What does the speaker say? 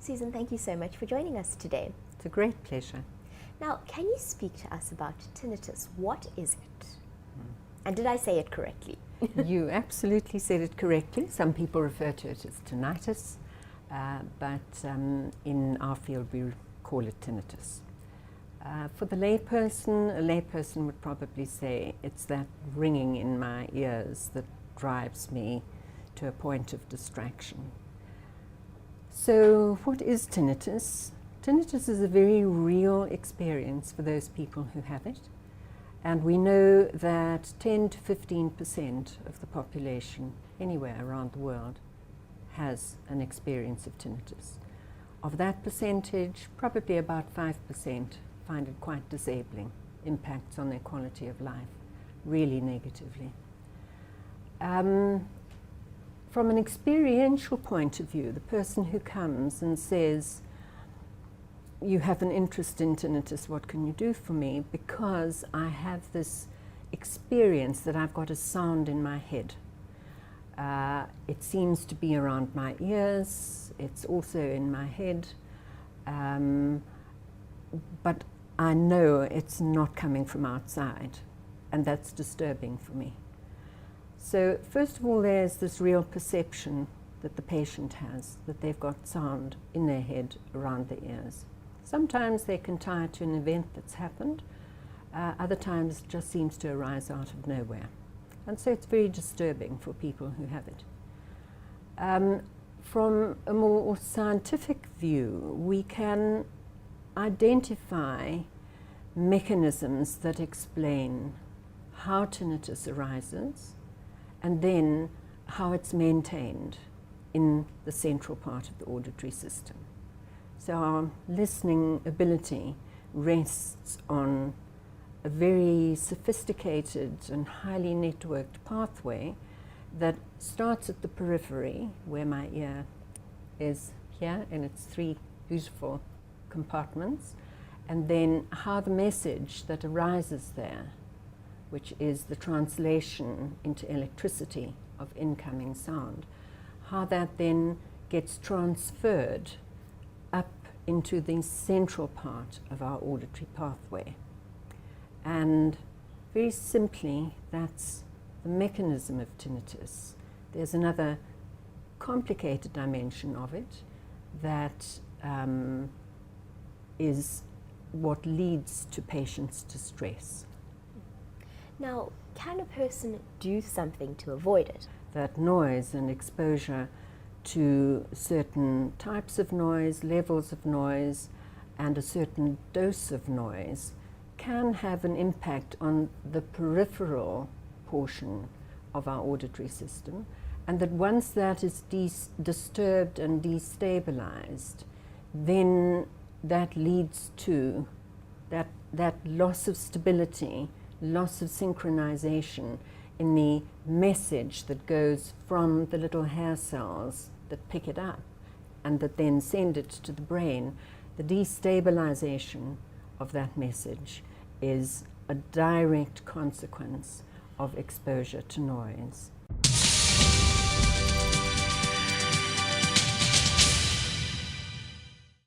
Susan, thank you so much for joining us today. It's a great pleasure. Now, can you speak to us about tinnitus? What is it? And did I say it correctly? You absolutely said it correctly. Some people refer to it as tinnitus, but in our field we call it tinnitus. For the layperson, a layperson would probably say it's that ringing in my ears that drives me to a point of distraction. So what is tinnitus? Tinnitus is a very real experience for those people who have it. And we know that 10 to 15% of the population anywhere around the world has an experience of tinnitus. Of that percentage, probably about 5% find it quite disabling, impacts on their quality of life, really negatively. From an experiential point of view, the person who comes and says, you have an interest in tinnitus, what can you do for me? Because I have this experience that I've got a sound in my head. It seems to be around my ears, it's also in my head, but I know it's not coming from outside, and that's disturbing for me. So first of all, there's this real perception that the patient has, that they've got sound in their head around their ears. Sometimes they can tie it to an event that's happened, other times it just seems to arise out of nowhere. And so it's very disturbing for people who have it. From a more scientific view, we can identify mechanisms that explain how tinnitus arises and then how it's maintained in the central part of the auditory system. So our listening ability rests on a very sophisticated and highly networked pathway that starts at the periphery, where my ear is here in its 3 beautiful compartments, and then how the message that arises there, which is the translation into electricity of incoming sound, how that then gets transferred up into the central part of our auditory pathway. And very simply, that's the mechanism of tinnitus. There's another complicated dimension of it that is what leads to patients' distress. Now, can a person do something to avoid it? That noise and exposure to certain types of noise, levels of noise, and a certain dose of noise can have an impact on the peripheral portion of our auditory system, and that once that is disturbed and destabilized, then that leads to that loss of stability, loss of synchronization in the message that goes from the little hair cells that pick it up and that then send it to the brain. The destabilization of that message is a direct consequence of exposure to noise.